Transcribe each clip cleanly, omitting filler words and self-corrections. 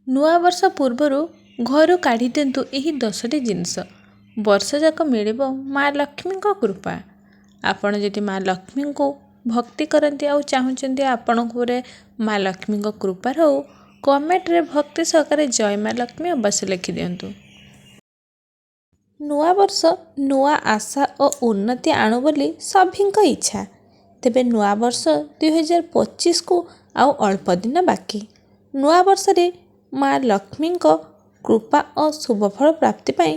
ନୂଆ ବର୍ଷ ପୂର୍ବରୁ ଘରୁ କାଢ଼ି ଦିଅନ୍ତୁ ଏହି 10ଟି ଜିନିଷ। ବର୍ଷଯାକ ମିଳିବ ମା ଲକ୍ଷ୍ମୀଙ୍କ କୃପା। ଆପଣ ଯଦି ମା ଲକ୍ଷ୍ମୀଙ୍କୁ ଭକ୍ତି କରନ୍ତି ଆଉ ଚାହୁଁଛନ୍ତି ଆପଣଙ୍କ ଉପରେ ମା ଲକ୍ଷ୍ମୀଙ୍କ କୃପା ରହୁ, କମେଣ୍ଟରେ ଭକ୍ତି ସହକାରେ ଜୟ ମା ଲକ୍ଷ୍ମୀ ଅବଶ୍ୟ ଲେଖିଦିଅନ୍ତୁ। ନୂଆ ବର୍ଷ ନୂଆ ଆଶା ଓ ଉନ୍ନତି ଆଣୁ ବୋଲି ସଭିଙ୍କ ଇଚ୍ଛା। ତେବେ ନୂଆ ବର୍ଷ 2025କୁ ଆଉ ଅଳ୍ପ ଦିନ ବାକି। ନୂଆ ବର୍ଷରେ ମା ଲକ୍ଷ୍ମୀଙ୍କ କୃପା ଓ ଶୁଭଫଳ ପ୍ରାପ୍ତି ପାଇଁ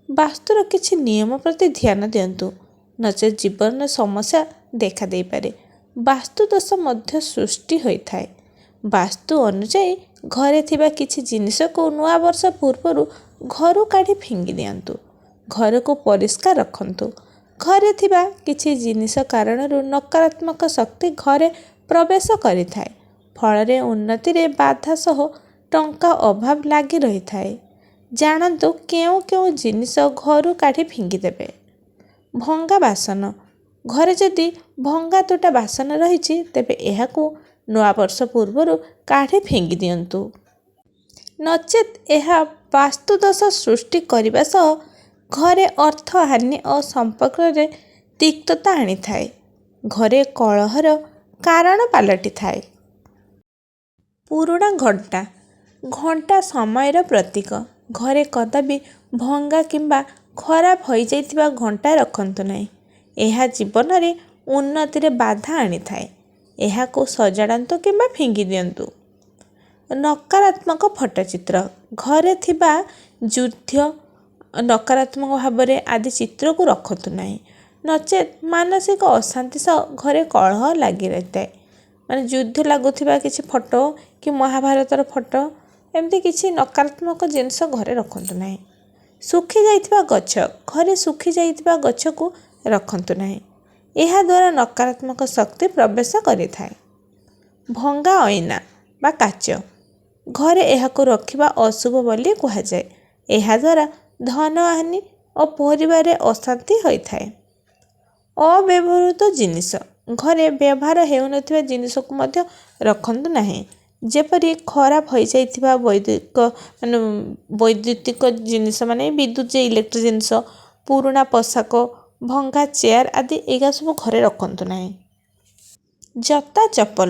ବାସ୍ତୁର କିଛି ନିୟମ ପ୍ରତି ଧ୍ୟାନ ଦିଅନ୍ତୁ, ନଚେତ୍ ଜୀବନରେ ସମସ୍ୟା ଦେଖା ଦେଇପାରେ। ବାସ୍ତୁ ଦୋଷ ମଧ୍ୟ ସୃଷ୍ଟି ହୋଇଥାଏ। ବାସ୍ତୁ ଅନୁଯାୟୀ ଘରେ ଥିବା କିଛି ଜିନିଷକୁ ନୂଆ ବର୍ଷ ପୂର୍ବରୁ ଘରୁ କାଢ଼ି ଫିଙ୍ଗି ଦିଅନ୍ତୁ। ଘରକୁ ପରିଷ୍କାର ରଖନ୍ତୁ। ଘରେ ଥିବା କିଛି ଜିନିଷ କାରଣରୁ ନକାରାତ୍ମକ ଶକ୍ତି ଘରେ ପ୍ରବେଶ କରିଥାଏ। ଫଳରେ ଉନ୍ନତିରେ ବାଧା ସହ ଟଙ୍କା ଅଭାବ ଲାଗି ରହିଥାଏ। ଜାଣନ୍ତୁ କେଉଁ କେଉଁ ଜିନିଷ ଘରୁ କାଢ଼ି ଫିଙ୍ଗିଦେବେ। ଭଙ୍ଗା ବାସନ। ଘରେ ଯଦି ଭଙ୍ଗା ତୁଟା ବାସନ ରହିଛି, ତେବେ ଏହାକୁ ନୂଆବର୍ଷ ପୂର୍ବରୁ କାଢ଼ି ଫିଙ୍ଗି ଦିଅନ୍ତୁ। ନଚେତ୍ ଏହା ବାସ୍ତୁଦୋଷ ସୃଷ୍ଟି କରିବା ସହ ଘରେ ଅର୍ଥ ହାନି ଓ ସମ୍ପର୍କରେ ତିକ୍ତତା ଆଣିଥାଏ। ଘରେ କଳହର କାରଣ ପାଲଟିଥାଏ। ପୁରୁଣା ଘଣ୍ଟା। ଘଣ୍ଟା ସମୟର ପ୍ରତୀକ। ଘରେ କଦାପି ଭଙ୍ଗା କିମ୍ବା ଖରାପ ହୋଇଯାଇଥିବା ଘଣ୍ଟା ରଖନ୍ତୁ ନାହିଁ। ଏହା ଜୀବନରେ ଉନ୍ନତିରେ ବାଧା ଆଣିଥାଏ। ଏହାକୁ ସଜାଡ଼ନ୍ତୁ କିମ୍ବା ଫିଙ୍ଗି ଦିଅନ୍ତୁ। ନକାରାତ୍ମକ ଫଟୋଚିତ୍ର। ଘରେ ଥିବା ଯୁଦ୍ଧ, ନକାରାତ୍ମକ ଭାବରେ ଆଦି ଚିତ୍ରକୁ ରଖନ୍ତୁ ନାହିଁ, ନଚେତ୍ ମାନସିକ ଅଶାନ୍ତି ସହ ଘରେ କଳହ ଲାଗି ରହିଥାଏ। ମାନେ ଯୁଦ୍ଧ ଲାଗୁଥିବା କିଛି ଫଟୋ କି ମହାଭାରତର ଫଟୋ, ଏମିତି କିଛି ନକାରାତ୍ମକ ଜିନିଷ ଘରେ ରଖନ୍ତୁ ନାହିଁ। ଶୁଖିଯାଇଥିବା ଗଛ। ଘରେ ଶୁଖିଯାଇଥିବା ଗଛକୁ ରଖନ୍ତୁ ନାହିଁ। ଏହାଦ୍ୱାରା ନକାରାତ୍ମକ ଶକ୍ତି ପ୍ରବେଶ କରିଥାଏ। ଭଙ୍ଗା ଅଇନା ବା କାଚ। ଘରେ ଏହାକୁ ରଖିବା ଅଶୁଭ ବୋଲି କୁହାଯାଏ। ଏହାଦ୍ୱାରା ଧନହାନି ଓ ପରିବାରରେ ଅଶାନ୍ତି ହୋଇଥାଏ। ଅବ୍ୟବହୃତ ଜିନିଷ। ଘରେ ବ୍ୟବହାର ହେଉନଥିବା ଜିନିଷକୁ ମଧ୍ୟ ରଖନ୍ତୁ ନାହିଁ। ଯେପରି ଖରାପ ହୋଇଯାଇଥିବା ବୈଦ୍ୟୁତିକ ଜିନିଷ, ମାନେ ବିଦ୍ୟୁତ ଇଲେକ୍ଟ୍ରିକ୍ ଜିନିଷ, ପୁରୁଣା ପୋଷାକ, ଭଙ୍ଗା ଚେୟାର ଆଦି ଏଗୁଡ଼ା ସବୁ ଘରେ ରଖନ୍ତୁ ନାହିଁ। ଜୋତା ଚପଲ।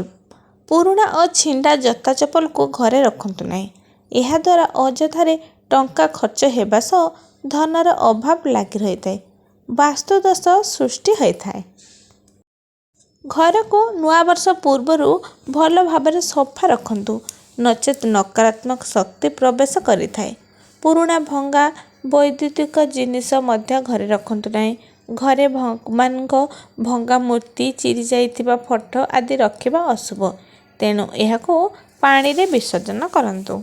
ପୁରୁଣା ଓ ଛିଣ୍ଡା ଜୋତା ଚପଲକୁ ଘରେ ରଖନ୍ତୁ ନାହିଁ। ଏହାଦ୍ୱାରା ଅଯଥାରେ ଟଙ୍କା ଖର୍ଚ୍ଚ ହେବା ସହ ଧନର ଅଭାବ ଲାଗି ରହିଥାଏ। ବାସ୍ତୁ ଦୋଷ ସୃଷ୍ଟି ହୋଇଥାଏ। ଘରକୁ ନୂଆବର୍ଷ ପୂର୍ବରୁ ଭଲ ଭାବରେ ସଫା ରଖନ୍ତୁ, ନଚେତ୍ ନକାରାତ୍ମକ ଶକ୍ତି ପ୍ରବେଶ କରିଥାଏ। ପୁରୁଣା ଭଙ୍ଗା ବୈଦ୍ୟୁତିକ ଜିନିଷ ମଧ୍ୟ ଘରେ ରଖନ୍ତୁ ନାହିଁ। ଘରେ ଭଗବାନଙ୍କ ଭଙ୍ଗା ମୂର୍ତ୍ତି, ଚିରି ଯାଇଥିବା ଫଟୋ ଆଦି ରଖିବା ଅଶୁଭ। ତେଣୁ ଏହାକୁ ପାଣିରେ ବିସର୍ଜନ କରନ୍ତୁ।